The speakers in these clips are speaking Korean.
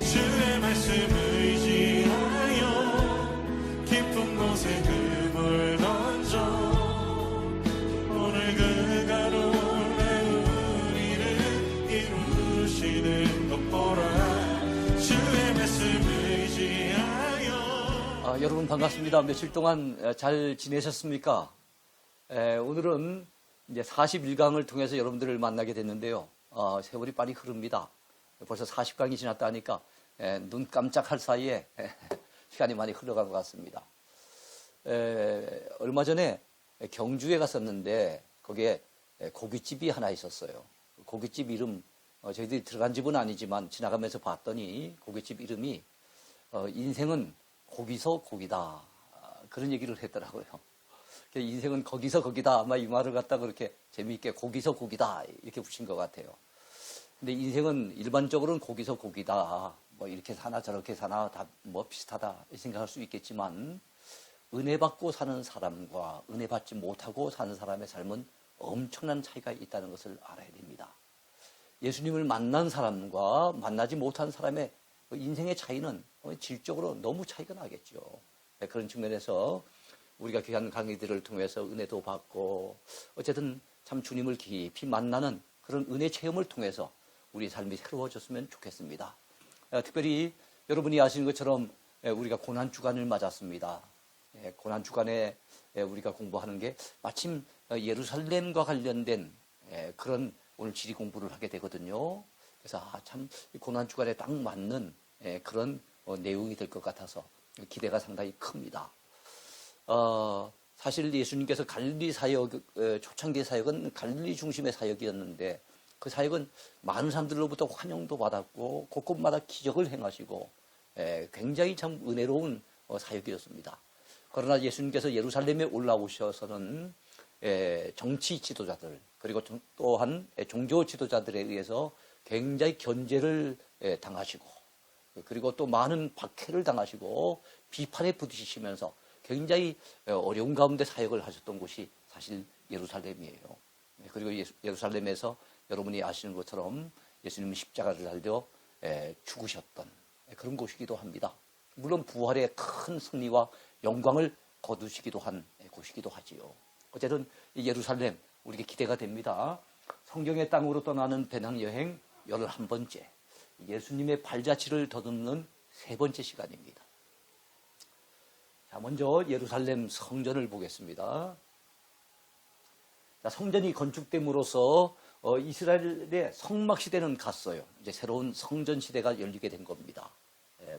주의 말씀을 의지하여 깊은 곳에 금을 던져 오늘 그 가로에 우리를 이루시는 것 보라. 주의 말씀을 의지하여. 여러분 반갑습니다. 며칠 동안 잘 지내셨습니까? 오늘은 이제 41강을 통해서 여러분들을 만나게 됐는데요. 세월이 빨리 흐릅니다. 벌써 40강이 지났다 하니까 눈 깜짝할 사이에 시간이 많이 흘러간 것 같습니다. 얼마 전에 경주에 갔었는데 거기에 고깃집이 하나 있었어요. 고깃집 이름 저희들이 들어간 집은 아니지만 지나가면서 봤더니 고깃집 이름이 인생은 거기서 거기다 그런 얘기를 했더라고요. 인생은 거기서 거기다 아마 이 말을 갖다 그렇게 재미있게 거기서 거기다 이렇게 붙인 것 같아요. 근데 인생은 일반적으로는 거기서 거기다 뭐 이렇게 사나 저렇게 사나 다 뭐 비슷하다 생각할 수 있겠지만 은혜 받고 사는 사람과 은혜 받지 못하고 사는 사람의 삶은 엄청난 차이가 있다는 것을 알아야 됩니다. 예수님을 만난 사람과 만나지 못한 사람의 인생의 차이는 질적으로 너무 차이가 나겠죠. 그런 측면에서 우리가 귀한 강의들을 통해서 은혜도 받고 어쨌든 참 주님을 깊이 만나는 그런 은혜 체험을 통해서 우리 삶이 새로워졌으면 좋겠습니다. 특별히 여러분이 아시는 것처럼 우리가 고난주간을 맞았습니다. 고난주간에 우리가 공부하는 게 마침 예루살렘과 관련된 그런 오늘 지리 공부를 하게 되거든요. 그래서 참 고난주간에 딱 맞는 그런 내용이 될 것 같아서 기대가 상당히 큽니다. 사실 예수님께서 갈릴리 사역, 초창기 사역은 갈릴리 중심의 사역이었는데 그 사역은 많은 사람들로부터 환영도 받았고 곳곳마다 기적을 행하시고 굉장히 참 은혜로운 사역이었습니다. 그러나 예수님께서 예루살렘에 올라오셔서는 정치 지도자들 그리고 또한 종교 지도자들에 의해서 굉장히 견제를 당하시고 그리고 또 많은 박해를 당하시고 비판에 부딪히시면서 굉장히 어려운 가운데 사역을 하셨던 곳이 사실 예루살렘이에요. 그리고 예루살렘에서 여러분이 아시는 것처럼 예수님은 십자가를 달려 죽으셨던 그런 곳이기도 합니다. 물론 부활의 큰 승리와 영광을 거두시기도 한 곳이기도 하지요. 어쨌든 예루살렘 우리에게 기대가 됩니다. 성경의 땅으로 떠나는 배낭여행 11번째 예수님의 발자취를 더듬는 3번째 시간입니다. 자, 먼저 예루살렘 성전을 보겠습니다. 자, 성전이 건축됨으로써 이스라엘의 성막 시대는 갔어요. 이제 새로운 성전 시대가 열리게 된 겁니다.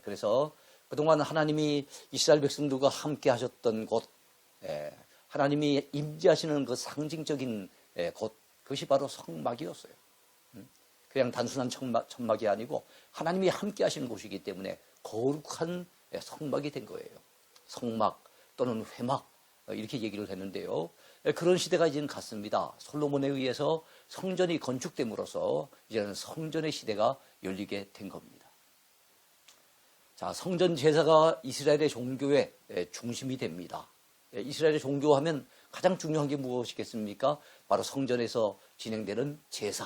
그래서 그동안 하나님이 이스라엘 백성들과 함께 하셨던 곳, 하나님이 임재하시는 그 상징적인 곳, 그것이 바로 성막이었어요. 그냥 단순한 천막이 아니고 하나님이 함께 하시는 곳이기 때문에 거룩한 성막이 된 거예요. 성막 또는 회막 이렇게 얘기를 했는데요. 그런 시대가 이제는 갔습니다. 솔로몬에 의해서 성전이 건축됨으로써 이제는 성전의 시대가 열리게 된 겁니다. 자, 성전 제사가 이스라엘의 종교의 중심이 됩니다. 이스라엘의 종교하면 가장 중요한 게 무엇이겠습니까? 바로 성전에서 진행되는 제사.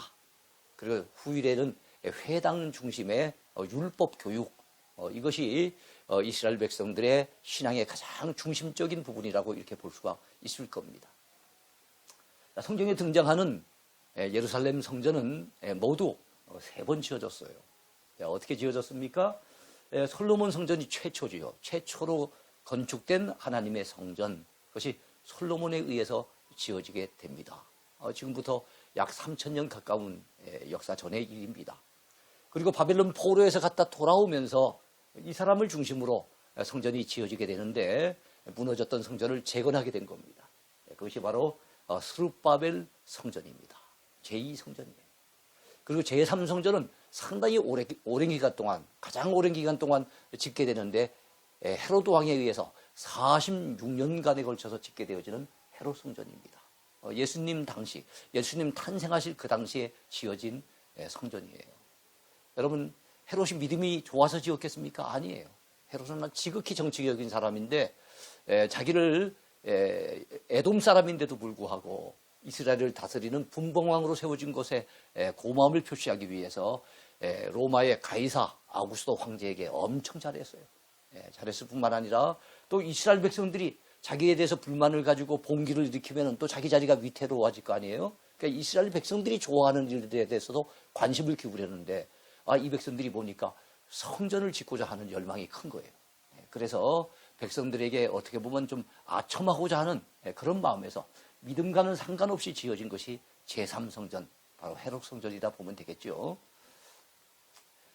그리고 후일에는 회당 중심의 율법 교육. 이것이 이스라엘 백성들의 신앙의 가장 중심적인 부분이라고 이렇게 볼 수가 있을 겁니다. 성경에 등장하는 예루살렘 성전은 모두 3번 지어졌어요. 어떻게 지어졌습니까? 솔로몬 성전이 최초지요. 최초로 건축된 하나님의 성전. 그것이 솔로몬에 의해서 지어지게 됩니다. 지금부터 약 3000년 가까운 역사 전의 일입니다. 그리고 바벨론 포로에서 갔다 돌아오면서 이 사람을 중심으로 성전이 지어지게 되는데 무너졌던 성전을 재건하게 된 겁니다. 그것이 바로 스룹바벨 성전입니다. 제2성전이에요. 그리고 제3성전은 상당히 오랜 기간 동안, 가장 오랜 기간 동안 짓게 되는데 헤로드 왕에 의해서 46년간에 걸쳐서 짓게 되어지는 헤롯 성전입니다. 예수님 당시, 예수님 탄생하실 그 당시에 지어진 성전이에요. 여러분, 헤롯이 믿음이 좋아서 지었겠습니까? 아니에요. 헤롯은 지극히 정치적인 사람인데 자기를 에돔 사람인데도 불구하고 이스라엘을 다스리는 분봉왕으로 세워진 것에 고마움을 표시하기 위해서 로마의 가이사 아우구스도 황제에게 엄청 잘했어요. 잘했을 뿐만 아니라 또 이스라엘 백성들이 자기에 대해서 불만을 가지고 봉기를 일으키면 또 자기 자리가 위태로워질 거 아니에요. 그러니까 이스라엘 백성들이 좋아하는 일들에 대해서도 관심을 기울였는데 이 백성들이 보니까 성전을 짓고자 하는 열망이 큰 거예요. 그래서 백성들에게 어떻게 보면 좀 아첨하고자 하는 그런 마음에서 믿음과는 상관없이 지어진 것이 제3성전, 바로 헤롯 성전이다 보면 되겠죠.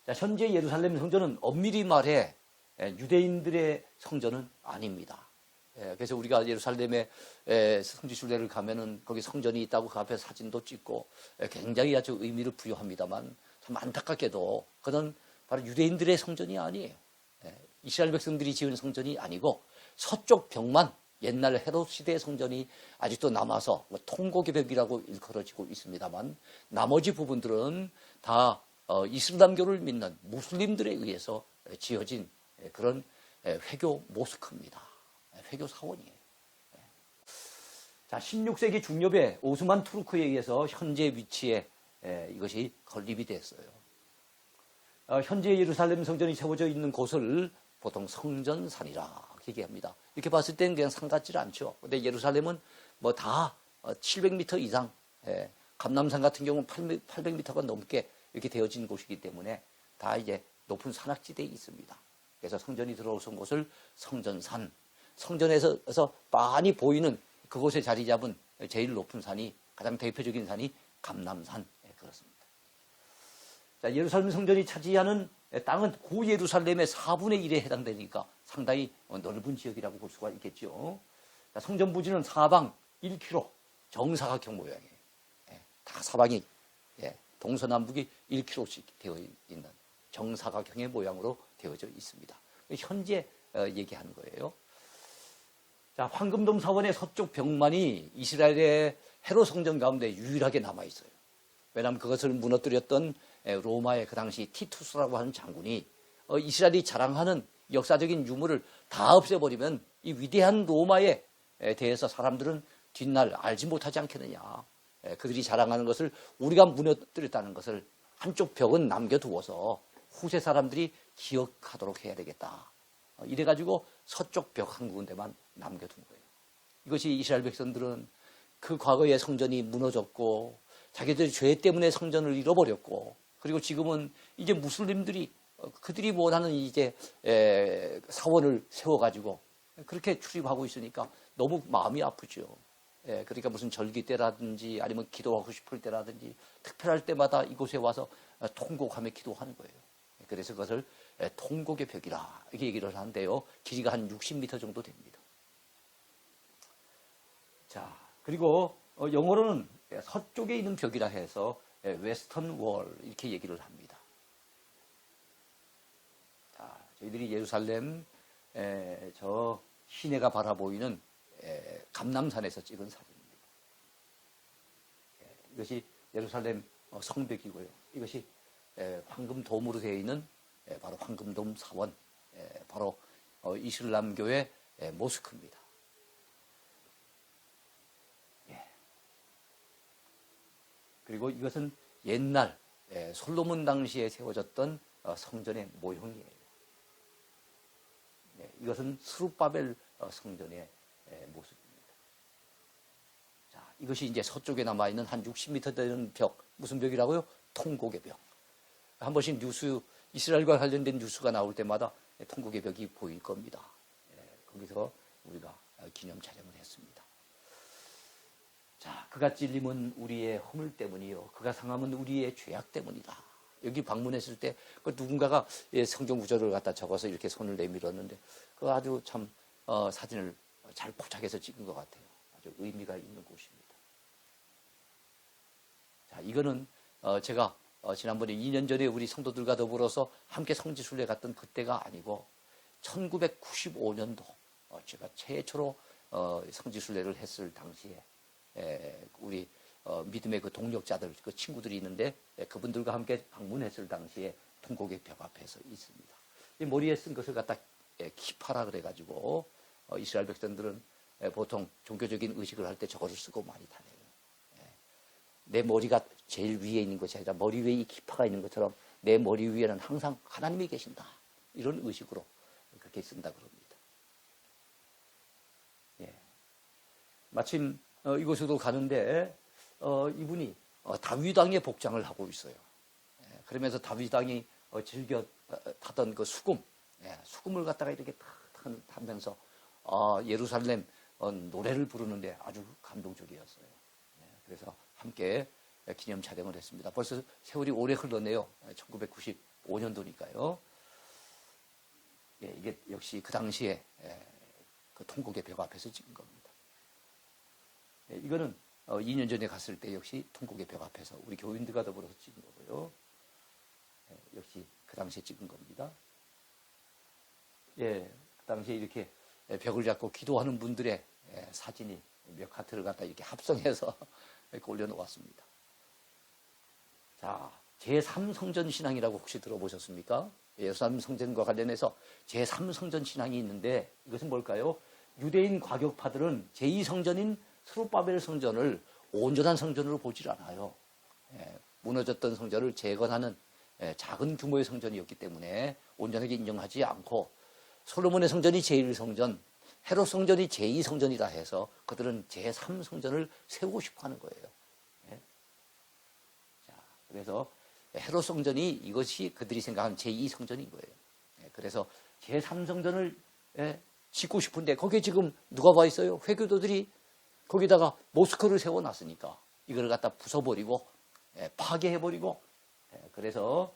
자, 현재 예루살렘 성전은 엄밀히 말해 유대인들의 성전은 아닙니다. 그래서 우리가 예루살렘에 성지순례를 가면은 거기 성전이 있다고 그 앞에 사진도 찍고 굉장히 아주 의미를 부여합니다만 참 안타깝게도 그는 바로 유대인들의 성전이 아니에요. 이스라엘 백성들이 지은 성전이 아니고 서쪽 벽만 옛날 헤롯 시대의 성전이 아직도 남아서 통곡의 벽이라고 일컬어지고 있습니다만 나머지 부분들은 다 이슬람교를 믿는 무슬림들에 의해서 지어진 그런 회교 모스크입니다. 회교 사원이에요. 자, 16세기 중엽에 오스만 투르크에 의해서 현재 위치에 이것이 건립이 됐어요. 현재 예루살렘 성전이 세워져 있는 곳을 보통 성전산이라 얘기합니다. 이렇게 봤을 때는 그냥 산 같지 않죠. 근데 예루살렘은 뭐 다 700m 이상, 감람산 같은 경우는 800m가 넘게 이렇게 되어진 곳이기 때문에 다 이제 높은 산악지대에 있습니다. 그래서 성전이 들어오는 곳을 성전산, 성전에서 많이 보이는 그곳에 자리 잡은 제일 높은 산이, 가장 대표적인 산이 감람산. 그렇습니다. 자, 예루살렘 성전이 차지하는 땅은 구 예루살렘의 4분의 1에 해당되니까 상당히 넓은 지역이라고 볼 수가 있겠죠. 자, 성전 부지는 사방 1km 정사각형 모양이에요. 다 사방이 동서남북이 1km씩 되어 있는 정사각형의 모양으로 되어져 있습니다. 현재 얘기하는 거예요. 자, 황금돔 사원의 서쪽 벽만이 이스라엘의 헤롯 성전 가운데 유일하게 남아 있어요. 왜냐하면 그것을 무너뜨렸던 로마의 그 당시 티투스라고 하는 장군이 이스라엘이 자랑하는 역사적인 유물을 다 없애버리면 이 위대한 로마에 대해서 사람들은 뒷날 알지 못하지 않겠느냐. 그들이 자랑하는 것을 우리가 무너뜨렸다는 것을 한쪽 벽은 남겨두어서 후세 사람들이 기억하도록 해야 되겠다. 이래가지고 서쪽 벽 한 군데만 남겨둔 거예요. 이것이 이스라엘 백성들은 그 과거의 성전이 무너졌고 자기들의 죄 때문에 성전을 잃어버렸고 그리고 지금은 이제 무슬림들이 그들이 원하는 이제 사원을 세워가지고 그렇게 출입하고 있으니까 너무 마음이 아프죠. 그러니까 무슨 절기 때라든지 아니면 기도하고 싶을 때라든지 특별할 때마다 이곳에 와서 통곡하며 기도하는 거예요. 그래서 그것을 통곡의 벽이라 이렇게 얘기를 하는데요. 길이가 한 60m 정도 됩니다. 자, 그리고 영어로는 서쪽에 있는 벽이라 해서 웨스턴 월 이렇게 얘기를 합니다. 자, 저희들이 예루살렘 저 시내가 바라보이는 감람산에서 찍은 사진입니다. 이것이 예루살렘 성벽이고요. 이것이 황금돔으로 되어 있는 바로 황금돔 사원, 바로 이슬람교의 모스크입니다. 그리고 이것은 옛날 솔로몬 당시에 세워졌던 성전의 모형이에요. 이것은 스룹바벨 성전의 모습입니다. 자, 이것이 이제 서쪽에 남아있는 한 60m 되는 벽, 무슨 벽이라고요? 통곡의 벽. 한 번씩 뉴스, 이스라엘과 관련된 뉴스가 나올 때마다 통곡의 벽이 보일 겁니다. 거기서 우리가 기념 촬영을 했습니다. 자, 그가 찔림은 우리의 허물 때문이요. 그가 상함은 우리의 죄악 때문이다. 여기 방문했을 때 누군가가 성경 구절을 갖다 적어서 이렇게 손을 내밀었는데 그 아주 참 사진을 잘 포착해서 찍은 것 같아요. 아주 의미가 있는 곳입니다. 자, 이거는 제가 지난번에 2년 전에 우리 성도들과 더불어서 함께 성지순례 갔던 그때가 아니고 1995년도 제가 최초로 성지순례를 했을 당시에 우리 믿음의 그 동력자들, 그 친구들이 있는데 그분들과 함께 방문했을 당시에 통곡의 벽 앞에서 있습니다. 이 머리에 쓴 것을 갖다 키파라 그래가지고 이스라엘 백성들은 보통 종교적인 의식을 할 때 저것을 쓰고 많이 다녀요. 내 머리가 제일 위에 있는 것이 아니라 머리 위에 이 키파가 있는 것처럼 내 머리 위에는 항상 하나님이 계신다. 이런 의식으로 그렇게 쓴다 그럽니다. 예. 마침 이곳으로 가는데 이분이 다윗 왕의 복장을 하고 있어요. 예. 그러면서 다윗 왕이 즐겨 타던 그 수금, 예. 수금을 갖다가 이렇게 타면서 예루살렘 노래를 부르는데 아주 감동적이었어요. 예. 그래서 함께 기념 촬영을 했습니다. 벌써 세월이 오래 흘렀네요. 1995년도니까요. 예, 이게 역시 그 당시에 그 통곡의 벽 앞에서 찍은 겁니다. 예, 이거는 2년 전에 갔을 때 역시 통곡의 벽 앞에서 우리 교인들과 더불어서 찍은 거고요. 예, 역시 그 당시에 찍은 겁니다. 예, 그 당시에 이렇게 벽을 잡고 기도하는 분들의 사진이 몇 하트를 갖다 이렇게 합성해서 이렇게 올려놓았습니다. 자, 제3성전 신앙이라고 혹시 들어보셨습니까? 예루살렘 성전과 관련해서 제3성전 신앙이 있는데 이것은 뭘까요? 유대인 과격파들은 제2성전인 스룹바벨 성전을 온전한 성전으로 보질 않아요. 무너졌던 성전을 재건하는 작은 규모의 성전이었기 때문에 온전하게 인정하지 않고 솔로몬의 성전이 제1성전, 헤롯 성전이 제2성전이라 해서 그들은 제3성전을 세우고 싶어 하는 거예요. 자, 그래서 헤롯 성전이 이것이 그들이 생각하는 제2성전인 거예요. 그래서 제3성전을 짓고 싶은데 거기에 지금 누가 와 있어요? 회교도들이 거기다가 모스크를 세워놨으니까 이걸 갖다 부숴버리고 파괴해버리고 그래서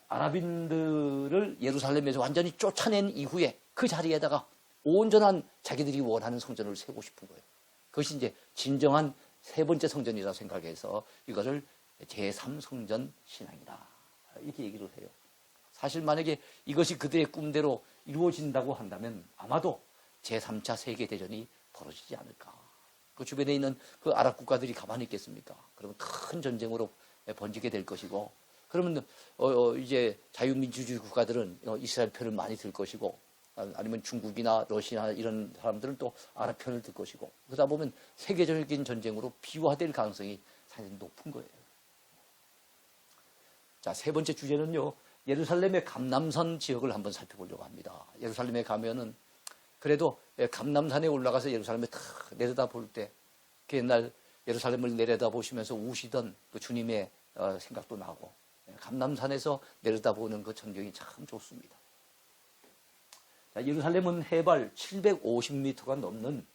아랍인들을 예루살렘에서 완전히 쫓아낸 이후에 그 자리에다가 온전한 자기들이 원하는 성전을 세우고 싶은 거예요. 그것이 이제 진정한 세 번째 성전이라 생각해서 이거를 제3성전 신앙이다. 이렇게 얘기를 해요. 사실 만약에 이것이 그들의 꿈대로 이루어진다고 한다면 아마도 제3차 세계대전이 벌어지지 않을까. 그 주변에 있는 그 아랍 국가들이 가만히 있겠습니까? 그러면 큰 전쟁으로 번지게 될 것이고, 그러면 이제 자유민주주의 국가들은 이스라엘 편을 많이 들 것이고, 아니면 중국이나 러시아 이런 사람들은 또 아랍 편을 들 것이고, 그러다 보면 세계적인 전쟁으로 비화될 가능성이 상당히 높은 거예요. 자, 세 번째 주제는요, 예루살렘의 감람산 지역을 한번 살펴보려고 합니다. 예루살렘에 가면은 그래도 감람산에 올라가서 예루살렘에 탁 내려다 볼 때 그 옛날 예루살렘을 내려다 보시면서 우시던 그 주님의 생각도 나고 감람산에서 내려다 보는 그 전경이 참 좋습니다. 자, 예루살렘은 해발 750m가 넘는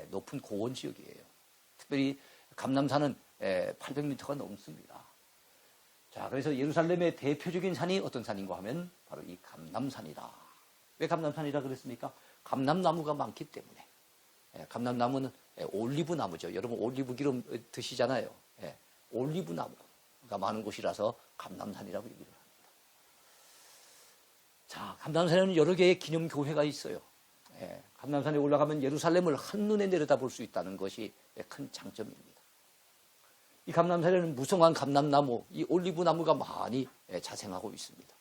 높은 고원 지역이에요. 특별히 감람산은 800m가 넘습니다. 자, 그래서 예루살렘의 대표적인 산이 어떤 산인가 하면 바로 이 감람산이다. 왜 감람산이라 그랬습니까? 감람나무가 많기 때문에. 감람나무는 올리브 나무죠. 여러분 올리브 기름 드시잖아요. 올리브 나무가 많은 곳이라서 감람산이라고 얘기를 합니다. 자, 감람산에는 여러 개의 기념교회가 있어요. 감람산에 올라가면 예루살렘을 한눈에 내려다볼 수 있다는 것이 큰 장점입니다. 이 감람산에는 무성한 감람나무, 이 올리브 나무가 많이 자생하고 있습니다.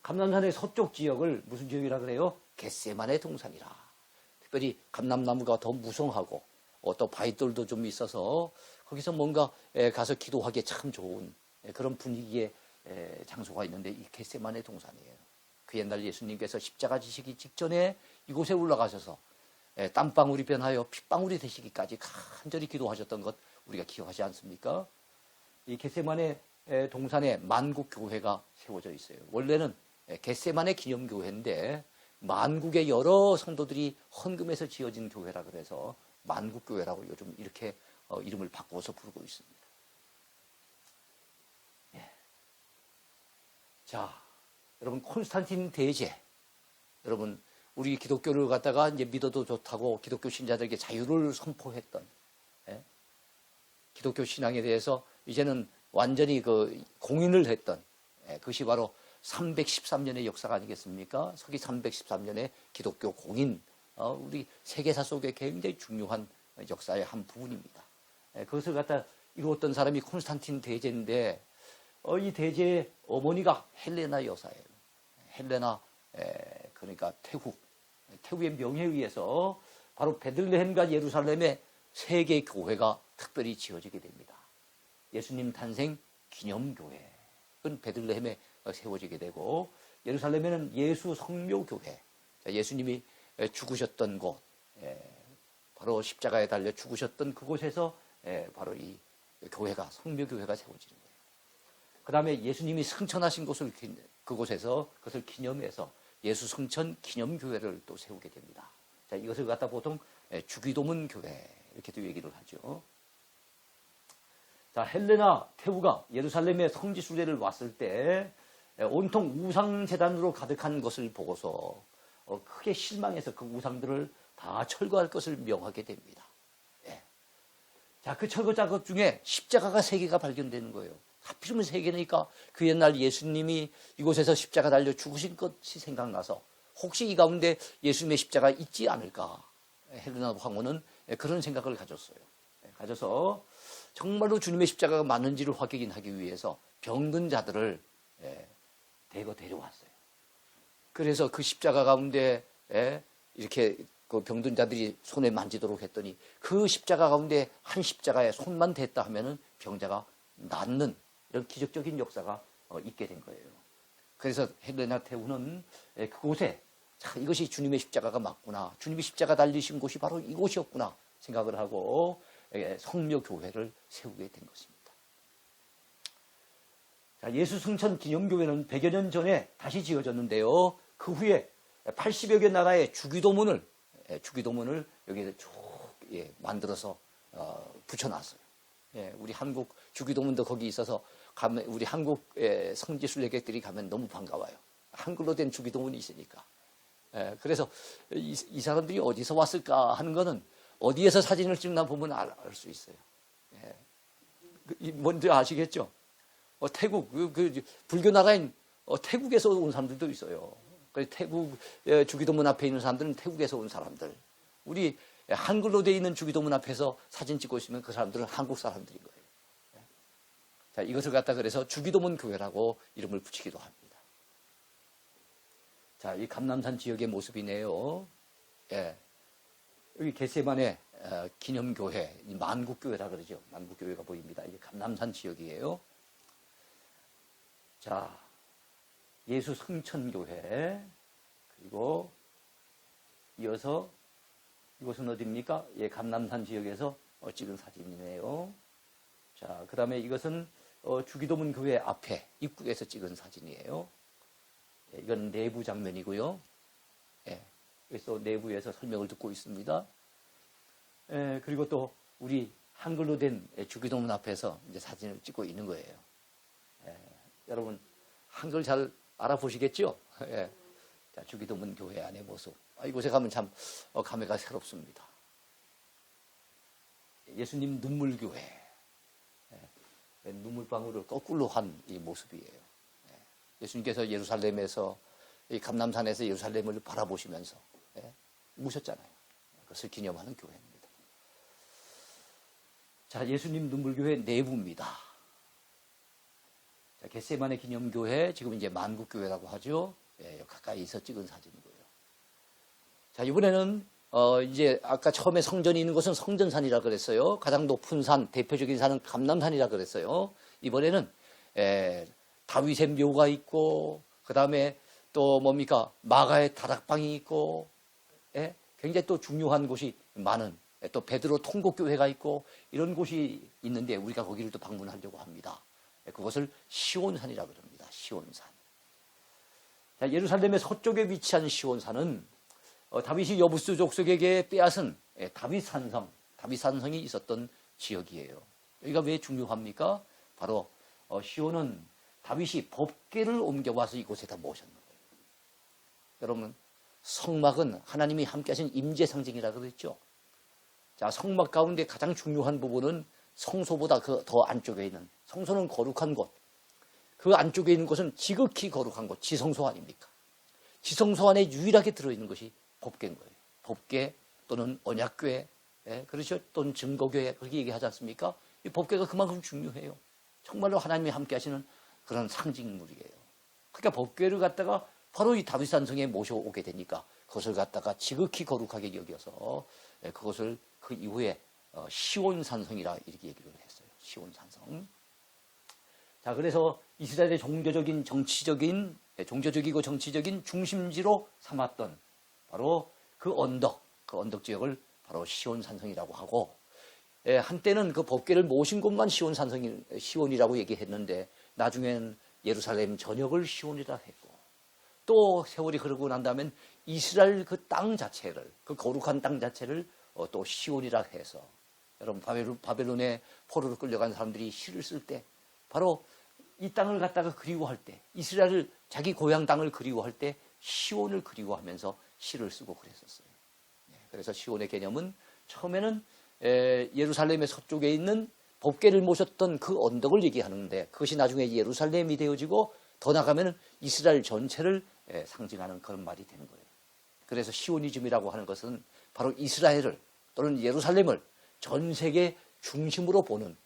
감람산의 서쪽 지역을 무슨 지역이라 그래요? 겟세마네 동산이라. 특별히 감람나무가 더 무성하고 또 바위돌도 좀 있어서 거기서 뭔가 가서 기도하기에 참 좋은 그런 분위기의 장소가 있는데 이 겟세마네 동산이에요. 그 옛날 예수님께서 십자가 지시기 직전에 이곳에 올라가셔서 땀방울이 변하여 핏방울이 되시기까지 간절히 기도하셨던 것 우리가 기억하지 않습니까? 이 겟세마네 동산에 만국교회가 세워져 있어요. 원래는 겟세마네 기념교회인데 만국의 여러 성도들이 헌금해서 지어진 교회라 그래서 만국교회라고 요즘 이렇게 이름을 바꿔서 부르고 있습니다. 예. 자, 여러분 콘스탄틴 대제, 여러분 우리 기독교를 갖다가 이제 믿어도 좋다고 기독교 신자들에게 자유를 선포했던 기독교 신앙에 대해서 이제는 완전히 그 공인을 했던 그것이 바로 313년의 역사가 아니겠습니까? 서기 313년의 기독교 공인, 우리 세계사 속에 굉장히 중요한 역사의 한 부분입니다. 그것을 갖다 이루었던 사람이 콘스탄틴 대제인데 이 대제의 어머니가 헬레나 여사예요. 헬레나, 그러니까 태후의 명예에 의해서 바로 베들레헴과 예루살렘의 세 개의 교회가 특별히 지어지게 됩니다. 예수님 탄생 기념교회. 베들레헴에 세워지게 되고, 예루살렘에는 예수 성묘교회, 예수님이 죽으셨던 곳, 바로 십자가에 달려 죽으셨던 그곳에서 바로 이 교회가, 성묘교회가 세워지는 거예요. 그 다음에 예수님이 승천하신 곳을, 그곳에서 그것을 기념해서 예수 승천 기념교회를 또 세우게 됩니다. 자, 이것을 갖다 보통 주기도문 교회 이렇게도 얘기를 하죠. 자, 헬레나 태우가 예루살렘의 성지 순례를 왔을 때 온통 우상재단으로 가득한 것을 보고서 크게 실망해서 그 우상들을 다 철거할 것을 명하게 됩니다. 예. 자, 그 철거 작업 중에 십자가가 3개가 발견되는 거예요. 하필이면 3개니까 그 옛날 예수님이 이곳에서 십자가 달려 죽으신 것이 생각나서 혹시 이 가운데 예수님의 십자가 있지 않을까? 헬레나 황후는 그런 생각을 가졌어요. 가져서 정말로 주님의 십자가가 맞는지를 확인하기 위해서 병든 자들을 대거 데려왔어요. 그래서 그 십자가 가운데 이렇게 그 병든 자들이 손에 만지도록 했더니 그 십자가 가운데 한 십자가에 손만 댔다 하면은 병자가 낫는 이런 기적적인 역사가 있게 된 거예요. 그래서 헬레나 태우는 그곳에 자, 이것이 주님의 십자가가 맞구나. 주님이 십자가 달리신 곳이 바로 이곳이었구나 생각을 하고 성묘교회를 세우게 된 것입니다. 자, 예수 승천 기념교회는 100여 년 전에 다시 지어졌는데요. 그 후에 80여 개 나라의 주기도문을 여기에 쭉 만들어서 붙여놨어요. 우리 한국 주기도문도 거기 있어서 가면 우리 한국 성지 순례객들이 가면 너무 반가워요. 한글로 된 주기도문이 있으니까. 그래서 이 사람들이 어디서 왔을까 하는 거는 어디에서 사진을 찍나 보면 알 수 있어요. 뭔지 아시겠죠? 태국, 불교 나라인 태국에서 온 사람들도 있어요. 태국 주기도문 앞에 있는 사람들은 태국에서 온 사람들. 우리 한글로 되어 있는 주기도문 앞에서 사진 찍고 있으면 그 사람들은 한국 사람들인 거예요. 자, 이것을 갖다 그래서 주기도문 교회라고 이름을 붙이기도 합니다. 자, 이 감람산 지역의 모습이네요. 여기 겟세마네 기념교회, 이 만국교회라 그러죠. 만국교회가 보입니다. 이게 감람산 지역이에요. 자, 예수 성천교회, 그리고 이어서 이곳은 어디입니까? 감람산 지역에서 찍은 사진이네요. 자, 그 다음에 이것은 주기도문 교회 앞에 입구에서 찍은 사진이에요. 이건 내부 장면이고요. 그래서 내부에서 설명을 듣고 있습니다. 그리고 또 우리 한글로 된 주기도문 앞에서 이제 사진을 찍고 있는 거예요. 여러분 한글 잘 알아보시겠죠? 자, 주기도문 교회 안의 모습. 이곳에 가면 참 감회가 새롭습니다. 예수님 눈물교회. 눈물방울을 거꾸로 한 이 모습이에요. 예수님께서 예루살렘에서 이 감람산에서 예루살렘을 바라보시면서 우셨잖아요. 그것을 기념하는 교회입니다. 자, 예수님 눈물교회 내부입니다. 자, 겟세마네 기념교회, 지금 이제 만국교회라고 하죠. 가까이서 찍은 사진이고요. 자, 이번에는 이제 아까 처음에 성전이 있는 곳은 성전산이라 그랬어요. 가장 높은 산, 대표적인 산은 감람산이라 그랬어요. 이번에는 다윗의 묘가 있고, 그 다음에 또 뭡니까? 마가의 다락방이 있고, 굉장히 또 중요한 곳이 많은, 또 베드로 통곡교회가 있고, 이런 곳이 있는데 우리가 거기를 또 방문하려고 합니다. 그것을 시온산이라 그럽니다. 시온산. 자, 예루살렘의 서쪽에 위치한 시온산은 다윗이 여부스 족속에게 빼앗은 다윗산성이 있었던 지역이에요. 여기가 왜 중요합니까? 바로 시온은 다윗이 법궤를 옮겨와서 이곳에다 모셨는 거예요. 여러분, 성막은 하나님이 함께 하신 임재 상징이라고 그랬죠. 자, 성막 가운데 가장 중요한 부분은 성소보다 그 더 안쪽에 있는, 성소는 거룩한 곳, 그 안쪽에 있는 곳은 지극히 거룩한 곳, 지성소 아닙니까? 지성소 안에 유일하게 들어있는 것이 법궤인 거예요. 법궤 또는 언약궤, 그렇죠? 또는 증거궤, 그렇게 얘기하지 않습니까? 이 법궤가 그만큼 중요해요. 정말로 하나님이 함께 하시는 그런 상징물이에요. 그러니까 법궤를 갖다가 바로 이 다윗산성에 모셔오게 되니까 그것을 갖다가 지극히 거룩하게 여겨서 그것을 그 이후에 시온산성이라 이렇게 얘기를 했어요. 시온산성. 자, 그래서 이스라엘의 종교적이고 정치적인 중심지로 삼았던 바로 그 언덕 지역을 바로 시온 산성이라고 하고, 한때는 그 법궤를 모신 곳만 시온이라고 얘기했는데 나중에는 예루살렘 전역을 시온이라 했고, 또 세월이 흐르고 난 다음엔 이스라엘 그 땅 자체를, 그 거룩한 땅 자체를 또 시온이라 해서, 여러분 바벨론의 포로로 끌려간 사람들이 시를 쓸 때 바로 이 땅을 갖다가 그리워할 때, 이스라엘을 자기 고향 땅을 그리워할 때 시온을 그리워하면서 시를 쓰고 그랬었어요. 그래서 시온의 개념은 처음에는 예루살렘의 서쪽에 있는 법궤를 모셨던 그 언덕을 얘기하는데, 그것이 나중에 예루살렘이 되어지고 더 나가면은 이스라엘 전체를 상징하는 그런 말이 되는 거예요. 그래서 시오니즘이라고 하는 것은 바로 이스라엘을 또는 예루살렘을 전 세계 중심으로 보는,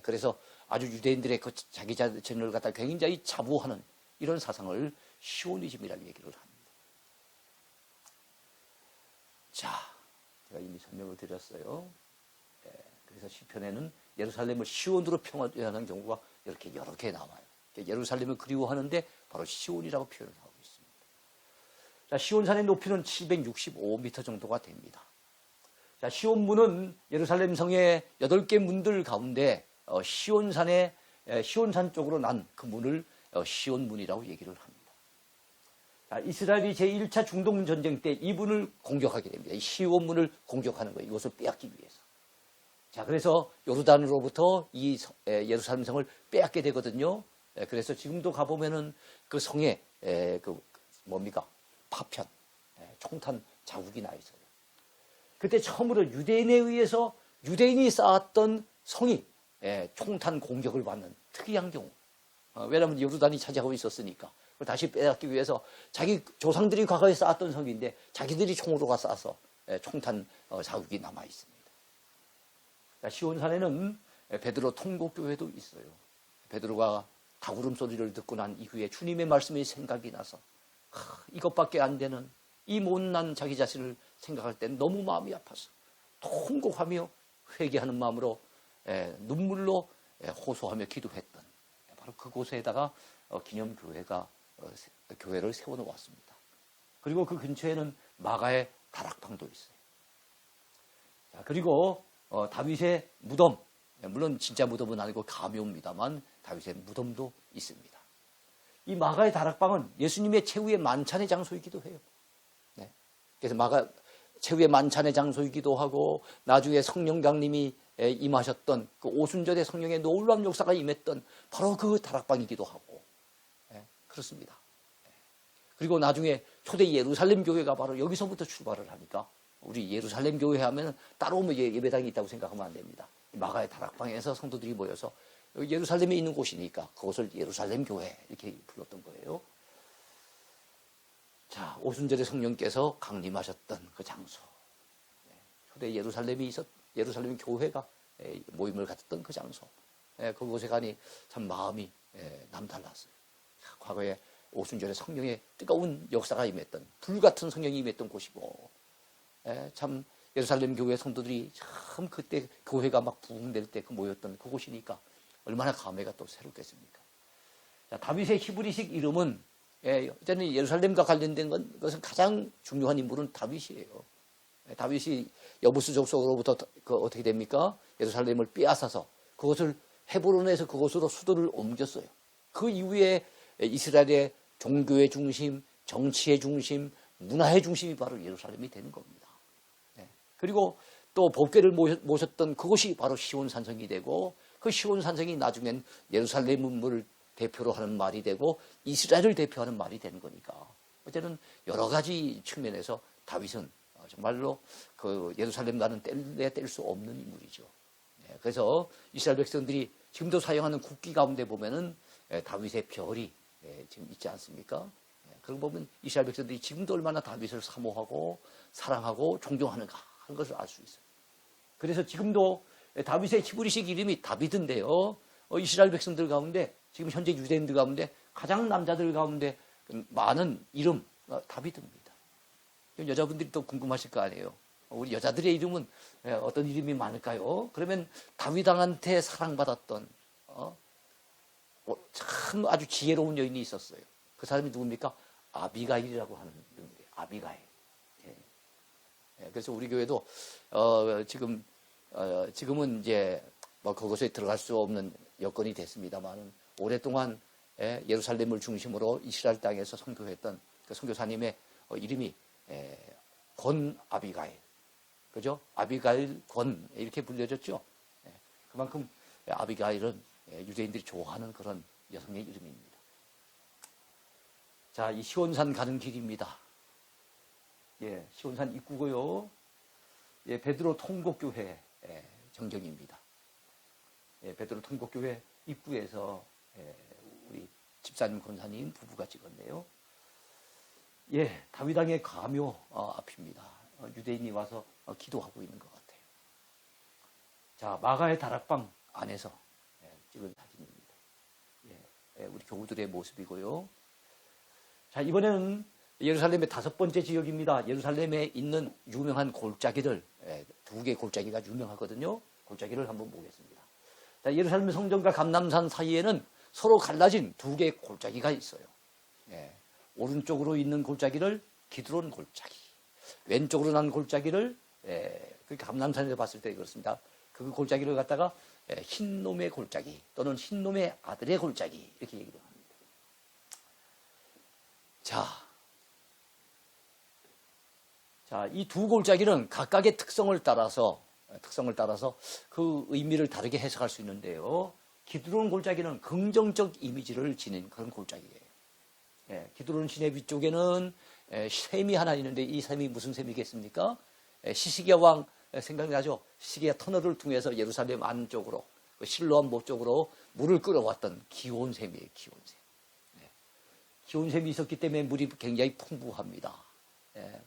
그래서 아주 유대인들의 그 자기 자신을 갖다 굉장히 자부하는 이런 사상을 시오니즘이라고 얘기를 합니다. 자, 제가 이미 설명을 드렸어요. 그래서 시편에는 예루살렘을 시온으로 표현하는 경우가 이렇게 여러 개 나와요. 예루살렘을 그리워하는데 바로 시온이라고 표현을 하고 있습니다. 자, 시온산의 높이는 765m 정도가 됩니다. 자, 시온문은 예루살렘 성의 8개 문들 가운데 시온산 쪽으로 난 그 문을 시온문이라고 얘기를 합니다. 자, 이스라엘이 제1차 중동 전쟁 때 이 문을 공격하게 됩니다. 이 시온문을 공격하는 거예요. 이것을 빼앗기 위해서. 자, 그래서 요르단으로부터 이 예루살렘 성을 빼앗게 되거든요. 그래서 지금도 가보면은 그 성에 파편, 총탄 자국이 나 있어요. 그때 처음으로 유대인에 의해서 유대인이 쌓았던 성이 총탄 공격을 받는 특이한 경우. 왜냐하면 요르단이 차지하고 있었으니까. 다시 빼앗기 위해서 자기 조상들이 과거에 쌓았던 성인데 자기들이 총으로 쏴서 총탄 자국이 남아 있습니다. 시온산에는 베드로 통곡교회도 있어요. 베드로가 다구름 소리를 듣고 난 이후에 주님의 말씀이 생각이 나서 이것밖에 안 되는 이 못난 자기 자신을 생각할 때 너무 마음이 아파서 통곡하며 회개하는 마음으로 눈물로 호소하며 기도했던 바로 그곳에다가 교회를 세워놓았습니다. 그리고 그 근처에는 마가의 다락방도 있어요. 자, 그리고 다윗의 무덤, 물론 진짜 무덤은 아니고 가묘입니다만 다윗의 무덤도 있습니다. 이 마가의 다락방은 예수님의 최후의 만찬의 장소이기도 해요. 그래서 마가 최후의 만찬의 장소이기도 하고 나중에 성령 강림이 임하셨던 그 오순절의 성령의 놀라운 역사가 임했던 바로 그 다락방이기도 하고, 그렇습니다. 그리고 나중에 초대 예루살렘 교회가 바로 여기서부터 출발을 하니까 우리 예루살렘 교회 하면 따로 예배당이 있다고 생각하면 안 됩니다. 마가의 다락방에서 성도들이 모여서 예루살렘에 있는 곳이니까 그것을 예루살렘 교회 이렇게 불렀던 거예요. 자, 오순절에 성령께서 강림하셨던 그 장소, 초대 예루살렘 교회가 모임을 가졌던 그 장소, 그곳에 가니 참 마음이 남달랐어요. 과거에 오순절에 성령의 뜨거운 역사가 임했던, 불같은 성령이 임했던 곳이고, 참 예루살렘 교회 성도들이 참 그때 교회가 막 부흥될 때 그 모였던 그곳이니까 얼마나 감회가 또 새롭겠습니까? 자, 다윗의 히브리식 이름은, 어쨌든 예루살렘과 관련된 것은 가장 중요한 인물은 다윗이에요. 다윗이 여부스 족속으로부터 어떻게 됩니까? 예루살렘을 빼앗아서 그것을 헤브론에서 그곳으로 수도를 옮겼어요. 그 이후에 이스라엘의 종교의 중심, 정치의 중심, 문화의 중심이 바로 예루살렘이 되는 겁니다. 그리고 또 법궤를 모셨던 그곳이 바로 시온 산성이 되고, 그 시온 산성이 나중엔 예루살렘을 대표로 하는 말이 되고 이스라엘을 대표하는 말이 되는 거니까, 어쨌든 여러 가지 측면에서 다윗은 정말로 그 예루살렘과는 뗄 수 없는 인물이죠. 그래서 이스라엘 백성들이 지금도 사용하는 국기 가운데 보면은 다윗의 별이 지금 있지 않습니까? 그걸 보면 이스라엘 백성들이 지금도 얼마나 다윗을 사모하고 사랑하고 존경하는가 하는 것을 알 수 있어요. 그래서 지금도 다윗의 히브리식 이름이 다비드인데요. 이스라엘 백성들 가운데, 지금 현재 유대인들 가운데 가장 남자들 가운데 많은 이름 다비드입니다. 여자분들이 또 궁금하실 거 아니에요. 우리 여자들의 이름은 어떤 이름이 많을까요? 그러면 다윗 왕한테 사랑받았던 참 아주 지혜로운 여인이 있었어요. 그 사람이 누굽니까? 아비가일이라고 하는 분이에요. 아비가일. 예. 예, 그래서 우리 교회도 지금은 이제 뭐 그것에 들어갈 수 없는 여건이 됐습니다만 오랫동안 예루살렘을 중심으로 이스라엘 땅에서 선교했던 그 선교사님의 이름이 권 아비가일, 그죠? 아비가일 권 이렇게 불려졌죠. 그만큼 아비가일은 유대인들이 좋아하는 그런 여성의 이름입니다. 자, 이 시온산 가는 길입니다. 예, 시온산 입구고요. 예, 베드로 통곡교회 정경입니다. 예, 베드로 통곡교회 입구에서 우리 집사님 권사님 부부가 찍었네요. 예, 다윗왕의 가묘 앞입니다. 유대인이 와서 기도하고 있는 것 같아요. 자, 마가의 다락방 안에서 찍은 사진입니다. 예, 우리 교우들의 모습이고요. 자, 이번에는 예루살렘의 5번째 지역입니다. 예루살렘에 있는 유명한 골짜기를, 2개의 골짜기가 유명하거든요. 골짜기를 한번 보겠습니다. 자, 예루살렘 성전과 감람산 사이에는 서로 갈라진 2개의 골짜기가 있어요. 예, 오른쪽으로 있는 골짜기를 기드론 골짜기, 왼쪽으로 난 골짜기를, 그러니까 감람산에서 봤을 때 그렇습니다. 그 골짜기를 갖다가 흰놈의 골짜기 또는 흰놈의 아들의 골짜기 이렇게 얘기를 합니다. 자, 이 2 골짜기는 각각의 특성을 따라서 그 의미를 다르게 해석할 수 있는데요. 기드론 골짜기는 긍정적 이미지를 지닌 그런 골짜기예요. 예, 기드론 시내 위쪽에는 샘이 하나 있는데 이 샘이 무슨 샘이겠습니까? 시시기야 왕 생각나죠? 시시기야 터널을 통해서 예루살렘 안쪽으로 실로암 못 쪽으로 물을 끌어왔던 기온샘이에요. 기온샘. 기온샘이 있었기 때문에 물이 굉장히 풍부합니다.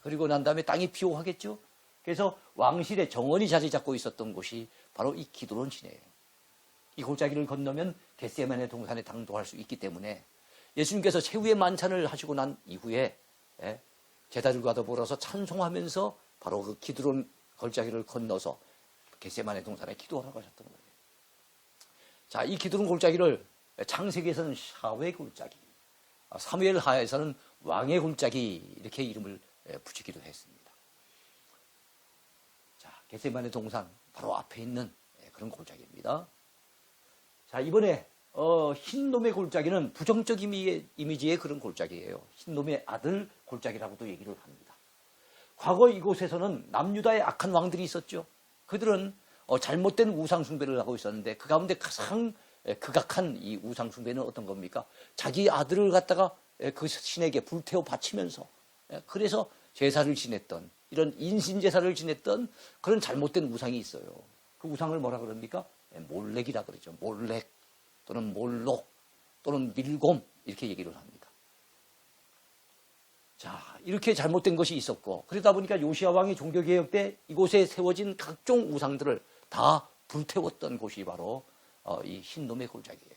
그리고 난 다음에 땅이 비호하겠죠. 그래서 왕실의 정원이 자리 잡고 있었던 곳이 바로 이 기드론 시내예요. 이 골짜기를 건너면 겟세마네 동산에 당도할 수 있기 때문에 예수님께서 최후의 만찬을 하시고 난 이후에 제자들과 더불어서 찬송하면서 바로 그 기드론 골짜기를 건너서 겟세마네 동산에 기도하라고 하셨던 거예요. 자, 이 기드론 골짜기를 창세기에서는 샤웨 골짜기, 사무엘 하에서는 왕의 골짜기 이렇게 이름을 붙이기도 했습니다. 자, 겟세마네 동산 바로 앞에 있는 그런 골짜기입니다. 자, 이번에 흰놈의 골짜기는 부정적 이미지의 그런 골짜기예요. 흰놈의 아들 골짜기라고도 얘기를 합니다. 과거 이곳에서는 남유다의 악한 왕들이 있었죠. 그들은 잘못된 우상숭배를 하고 있었는데 그 가운데 가장 극악한 이 우상숭배는 어떤 겁니까? 자기 아들을 갖다가 그 신에게 불태워 바치면서 그래서 제사를 지냈던, 이런 인신제사를 지냈던 그런 잘못된 우상이 있어요. 그 우상을 뭐라 그럽니까? 몰렉이라 그러죠. 몰렉 또는 몰록 또는 밀곰 이렇게 얘기를 합니다. 자, 이렇게 잘못된 것이 있었고 그러다 보니까 요시야 왕이 종교개혁 때 이곳에 세워진 각종 우상들을 다 불태웠던 곳이 바로 이 흰놈의 골짜기예요.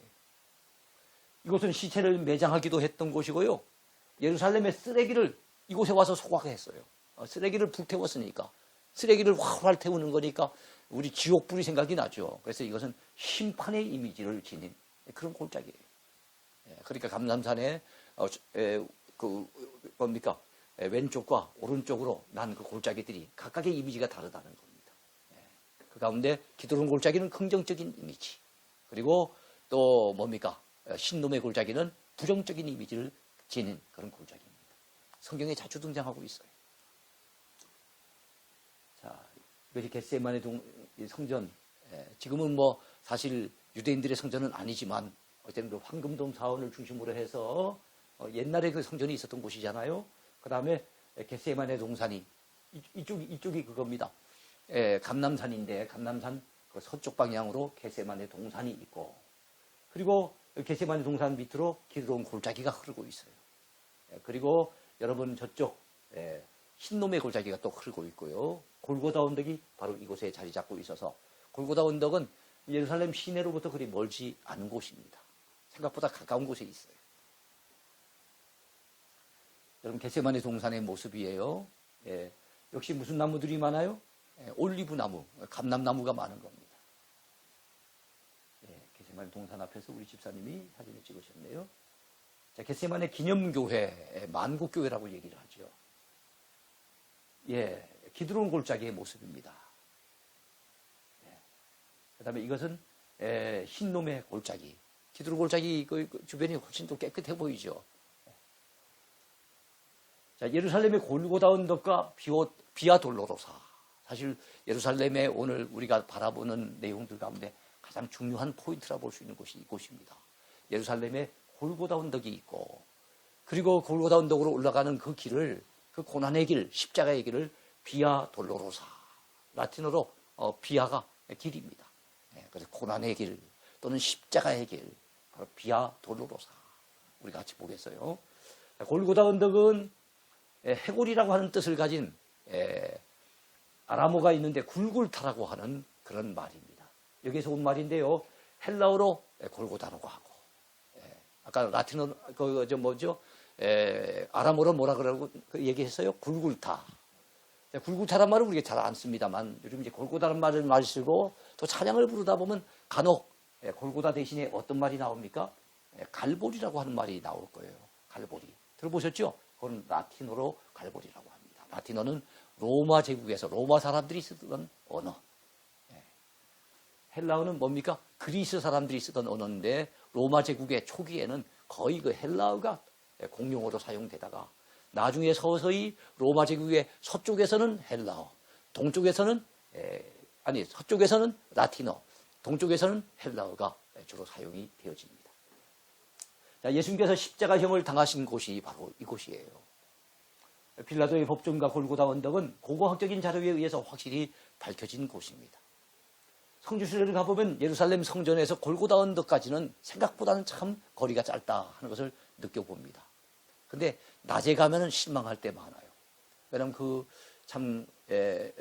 이곳은 시체를 매장하기도 했던 곳이고요. 예루살렘의 쓰레기를 이곳에 와서 소각했어요. 쓰레기를 불태웠으니까 쓰레기를 활활 태우는 거니까 우리 지옥불이 생각이 나죠. 그래서 이것은 심판의 이미지를 지닌 그런 골짜기예요. 그러니까 감람산에 왼쪽과 오른쪽으로 난 그 골짜기들이 각각의 이미지가 다르다는 겁니다. 그 가운데 기드론 골짜기는 긍정적인 이미지, 그리고 또 흰놈의 골짜기는 부정적인 이미지를 지닌 그런 골짜기입니다. 성경에 자주 등장하고 있어요. 자, 이것이 겟세마네 성전. 지금은 사실 유대인들의 성전은 아니지만 어쨌든 그 황금돔 사원을 중심으로 해서 옛날에 그 성전이 있었던 곳이잖아요. 그 다음에 겟세마네 동산이 이쪽이 그겁니다. 감람산인데 감람산 그 서쪽 방향으로 겟세마네 동산이 있고, 그리고 겟세마네 동산 밑으로 기드론 골짜기가 흐르고 있어요. 그리고 여러분 저쪽 흰놈의 골짜기가 또 흐르고 있고요. 골고다 언덕이 바로 이곳에 자리 잡고 있어서 골고다 언덕은 예루살렘 시내로부터 그리 멀지 않은 곳입니다. 생각보다 가까운 곳에 있어요. 여러분 겟세마네 동산의 모습이에요. 역시 무슨 나무들이 많아요? 올리브 나무, 감람나무가 많은 겁니다. 겟세마네 동산 앞에서 우리 집사님이 사진을 찍으셨네요. 자, 겟세마네 기념교회, 만국교회라고 얘기를 하죠. 예, 기드론 골짜기의 모습입니다. 예. 그 다음에 이것은 흰놈의 골짜기. 기드론 골짜기 그 주변이 훨씬 더 깨끗해 보이죠. 자, 예루살렘의 골고다 언덕과 비아 돌로로사. 사실 예루살렘의 오늘 우리가 바라보는 내용들 가운데 가장 중요한 포인트라 볼 수 있는 곳이 이곳입니다. 예루살렘에 골고다 언덕이 있고, 그리고 골고다 언덕으로 올라가는 그 길을, 그 고난의 길, 십자가의 길을 비아 돌로로사, 라틴어로 비아가 길입니다. 그래서 고난의 길 또는 십자가의 길, 바로 비아 돌로로사. 우리 같이 보겠어요. 골고다 언덕은 해골이라고 하는 뜻을 가진 아람어가 있는데 굴굴타라고 하는 그런 말입니다. 여기서 온 말인데요. 헬라어로 골고다라고 하고, 아까 라틴어 아람어로 뭐라 그러고 얘기했어요? 굴굴타. 굴굴타란 말은 우리가 잘 안 씁니다만 요즘 이제 골고다라는 말을 많이 쓰고 또 찬양을 부르다 보면 간혹 골고다 대신에 어떤 말이 나옵니까? 갈보리라고 하는 말이 나올 거예요. 갈보리. 들어보셨죠? 그건 라틴어로 갈보리라고 합니다. 라틴어는 로마 제국에서 로마 사람들이 쓰던 언어. 헬라어는 뭡니까? 그리스 사람들이 쓰던 언어인데 로마 제국의 초기에는 거의 그 헬라어가 공용어로 사용되다가 나중에 서서히 로마 제국의 서쪽에서는 헬라어, 동쪽에서는 서쪽에서는 라틴어, 동쪽에서는 헬라어가 주로 사용이 되어집니다. 자, 예수님께서 십자가형을 당하신 곳이 바로 이곳이에요. 빌라도의 법정과 골고다 언덕은 고고학적인 자료에 의해서 확실히 밝혀진 곳입니다. 성지순례를 가보면 예루살렘 성전에서 골고다 언덕까지는 생각보다는 참 거리가 짧다 하는 것을 느껴봅니다. 근데 낮에 가면은 실망할 때 많아요. 왜냐하면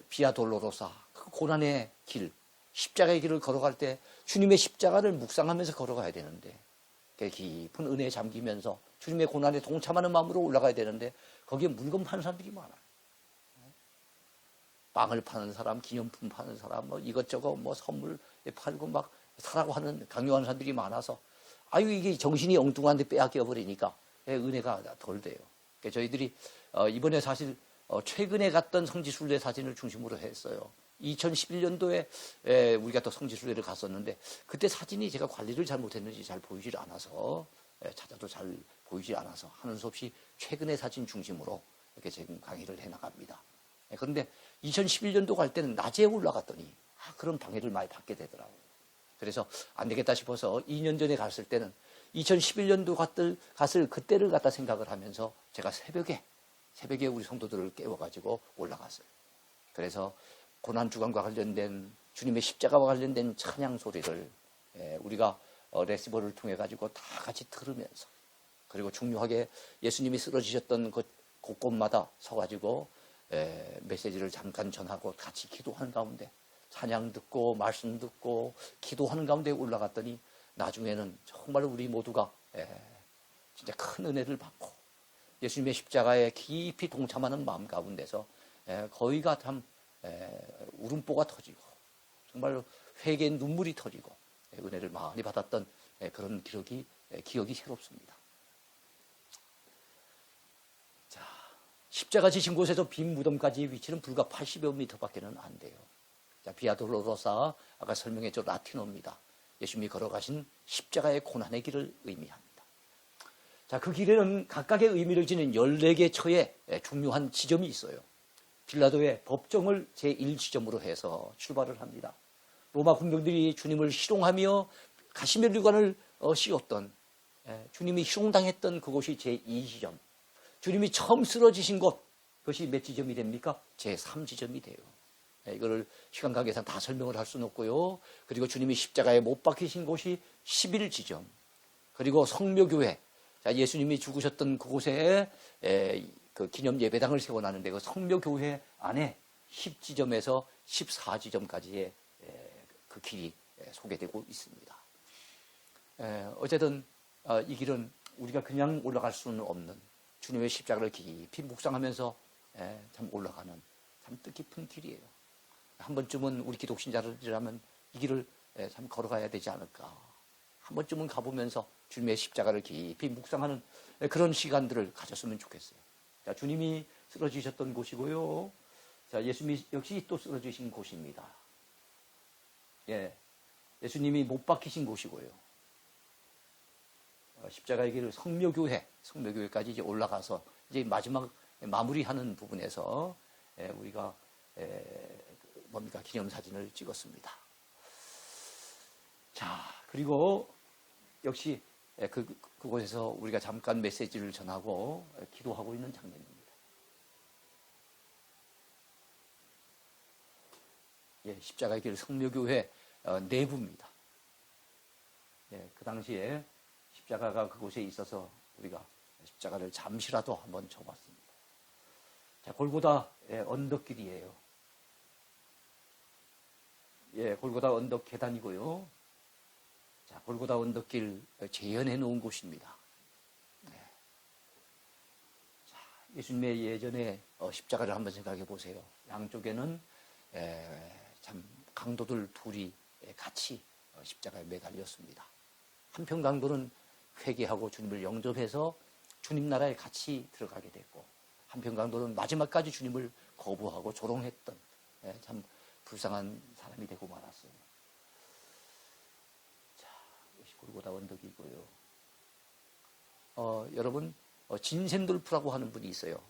비아 돌로로사, 그 고난의 길, 십자가의 길을 걸어갈 때 주님의 십자가를 묵상하면서 걸어가야 되는데, 깊은 은혜에 잠기면서 주님의 고난에 동참하는 마음으로 올라가야 되는데 거기에 물건 파는 사람들이 많아요. 빵을 파는 사람, 기념품 파는 사람, 뭐 이것저것 뭐 선물 팔고 막 사라고 하는 강요하는 사람들이 많아서 이게 정신이 엉뚱한데 빼앗겨 버리니까 은혜가 덜 돼요. 그러니까 저희들이 이번에 사실 최근에 갔던 성지순례 사진을 중심으로 했어요. 2011년도에 우리가 또 성지순례를 갔었는데 그때 사진이 제가 관리를 잘못했는지 잘 보이질 않아서 찾아도 잘 보이질 않아서 하는 수 없이 최근의 사진 중심으로 이렇게 지금 강의를 해나갑니다. 그런데 2011년도 갈 때는 낮에 올라갔더니 그런 방해를 많이 받게 되더라고요. 그래서 안 되겠다 싶어서 2년 전에 갔을 때는 2011년도 갔을 그때를 갖다 생각을 하면서 제가 새벽에 우리 성도들을 깨워가지고 올라갔어요. 그래서 고난주간과 관련된 주님의 십자가와 관련된 찬양 소리를 우리가 레시버를 통해 가지고 다 같이 들으면서, 그리고 중요하게 예수님이 쓰러지셨던 그 곳곳마다 서가지고 메시지를 잠깐 전하고 같이 기도하는 가운데 찬양 듣고 말씀 듣고 기도하는 가운데 올라갔더니 나중에는 정말 우리 모두가 진짜 큰 은혜를 받고 예수님의 십자가에 깊이 동참하는 마음 가운데서 거의가 참 울음보가 터지고 정말로 회개의 눈물이 터지고 은혜를 많이 받았던 그런 기억이 새롭습니다. 자, 십자가 지신 곳에서 빈 무덤까지의 위치는 불과 80여 미터밖에는 안 돼요. 자, 비아 돌로로사, 아까 설명했죠, 라틴어입니다. 예수님이 걸어가신 십자가의 고난의 길을 의미합니다. 자, 그 길에는 각각의 의미를 지닌 14개 처의 중요한 지점이 있어요. 빌라도의 법정을 제1지점으로 해서 출발을 합니다. 로마 군병들이 주님을 희롱하며 가시멜류관을 씌웠던, 주님이 희롱당했던 그곳이 제2지점. 주님이 처음 쓰러지신 곳, 그것이 몇 지점이 됩니까? 제3지점이 돼요. 이거를 시간 관계상 다 설명을 할 수는 없고요. 그리고 주님이 십자가에 못 박히신 곳이 11지점. 그리고 성묘교회, 자, 예수님이 죽으셨던 그곳에 그 기념 예배당을 세워놨는데 그 성묘교회 안에 10지점에서 14지점까지의 그 길이 소개되고 있습니다. 어쨌든 이 길은 우리가 그냥 올라갈 수는 없는 주님의 십자가를 깊이 묵상하면서 참 올라가는 참 뜻깊은 길이에요. 한 번쯤은 우리 기독신자들이라면 이 길을 참 걸어가야 되지 않을까. 한 번쯤은 가보면서 주님의 십자가를 깊이 묵상하는 그런 시간들을 가졌으면 좋겠어요. 자, 주님이 쓰러지셨던 곳이고요. 자, 예수님이 역시 또 쓰러지신 곳입니다. 예, 예수님이 못 박히신 곳이고요. 십자가의 길을 성묘교회까지 이제 올라가서 이제 마지막 마무리하는 부분에서 우리가 뭡니까 기념사진을 찍었습니다. 자, 그리고 역시 그곳에서 우리가 잠깐 메시지를 전하고 기도하고 있는 장면입니다. 예, 십자가의 길 성묘교회 내부입니다. 예, 그 당시에 십자가가 그곳에 있어서 우리가 십자가를 잠시라도 한번 쳐봤습니다. 자, 골고다 언덕길이에요. 예, 골고다 언덕 계단이고요. 자, 골고다 언덕길 재현해 놓은 곳입니다. 네. 자, 예수님의 예전에 십자가를 한번 생각해 보세요. 양쪽에는 참 강도들 둘이 같이 십자가에 매달렸습니다. 한편 강도는 회개하고 주님을 영접해서 주님 나라에 같이 들어가게 됐고, 한편 강도는 마지막까지 주님을 거부하고 조롱했던 참 불쌍한 사람이 되고 말았어요. 자, 이것이 골고다 언덕이고요. 여러분, 진센돌프라고 하는 분이 있어요.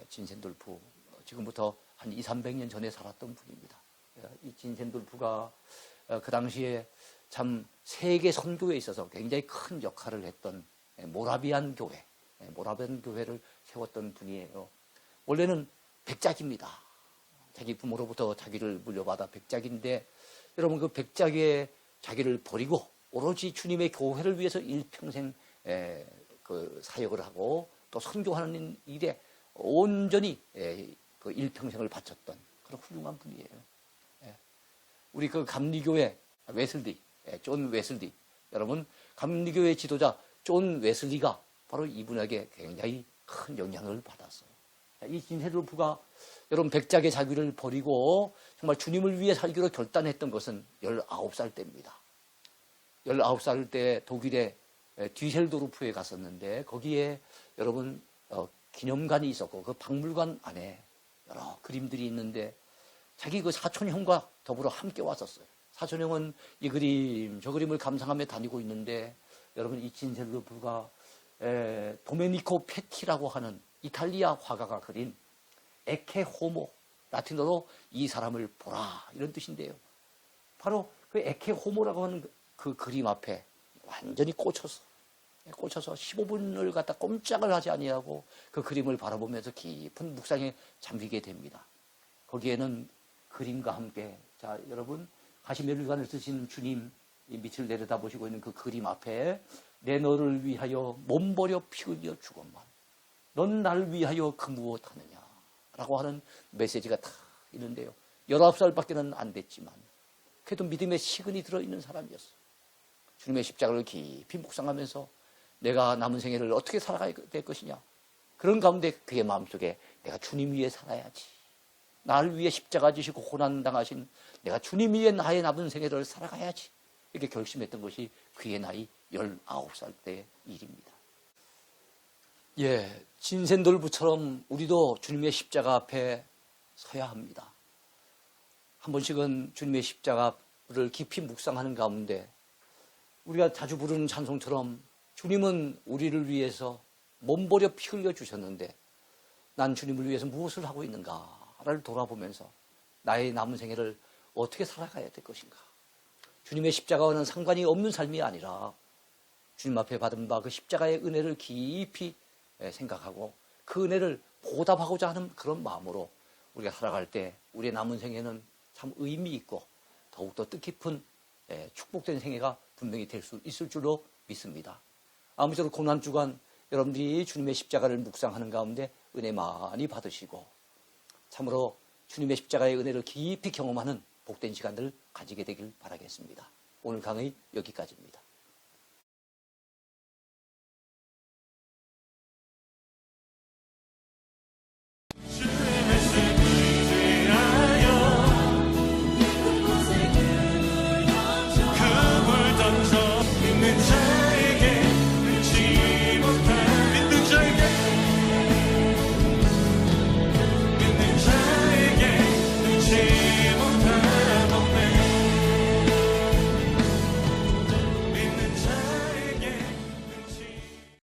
진센돌프. 지금부터 한 200~300년 전에 살았던 분입니다. 이 진센돌프가 그 당시에 참 세계 선교에 있어서 굉장히 큰 역할을 했던 모라비안 교회를 세웠던 분이에요. 원래는 백작입니다. 자기 부모로부터 자기를 물려받아 백작인데, 여러분 그 백작의 자기를 버리고 오로지 주님의 교회를 위해서 일평생 그 사역을 하고 또 선교하는 일에 온전히 그 일평생을 바쳤던 그런 훌륭한 분이에요. 우리 그 감리교회 존 웨슬리, 여러분 감리교회 지도자 존 웨슬리가 바로 이분에게 굉장히 큰 영향을 받았어요. 이 진세돌프가 여러분 백작의 자기를 버리고 정말 주님을 위해 살기로 결단했던 것은 19살 때입니다. 19살 때 독일의 뒤셀도르프에 갔었는데, 거기에 여러분 기념관이 있었고 그 박물관 안에 여러 그림들이 있는데 자기 그 사촌형과 더불어 함께 왔었어요. 사촌형은 이 그림 저 그림을 감상하며 다니고 있는데, 여러분 이 진셀도르프가 도메니코 페티라고 하는 이탈리아 화가가 그린 에케 호모, 라틴어로 이 사람을 보라, 이런 뜻인데요. 바로 그 에케 호모라고 하는 그 그림 앞에 완전히 꽂혀서 15분을 갖다 꼼짝을 하지 아니하고 그 그림을 바라보면서 깊은 묵상에 잠기게 됩니다. 거기에는 그림과 함께, 자, 여러분 가시멜루간을 쓰시는 주님 이 밑을 내려다보시고 있는 그 그림 앞에 내 너를 위하여 몸버려 피 흘려 죽었만 넌 날 위하여 그 무엇하느냐 라고 하는 메시지가 다 있는데요. 19살밖에는 안 됐지만 그래도 믿음의 시근이 들어있는 사람이었어요. 주님의 십자가를 깊이 묵상하면서 내가 남은 생애를 어떻게 살아가야 될 것이냐, 그런 가운데 그의 마음속에 내가 주님 위해 살아야지, 나를 위해 십자가 지시고 고난당하신 내가 주님 위해 나의 남은 생애를 살아가야지, 이렇게 결심했던 것이 그의 나이 19살 때의 일입니다. 예, 진센돌부처럼 우리도 주님의 십자가 앞에 서야 합니다. 한 번씩은 주님의 십자가를 깊이 묵상하는 가운데 우리가 자주 부르는 찬송처럼 주님은 우리를 위해서 몸버려 피 흘려 주셨는데 난 주님을 위해서 무엇을 하고 있는가를 돌아보면서 나의 남은 생애를 어떻게 살아가야 될 것인가. 주님의 십자가와는 상관이 없는 삶이 아니라 주님 앞에 받은 바 그 십자가의 은혜를 깊이 생각하고 그 은혜를 보답하고자 하는 그런 마음으로 우리가 살아갈 때 우리의 남은 생애는 참 의미 있고 더욱더 뜻깊은 축복된 생애가 분명히 될 수 있을 줄로 믿습니다. 아무쪼록 고난주간 여러분들이 주님의 십자가를 묵상하는 가운데 은혜 많이 받으시고 참으로 주님의 십자가의 은혜를 깊이 경험하는 복된 시간들을 가지게 되길 바라겠습니다. 오늘 강의 여기까지입니다.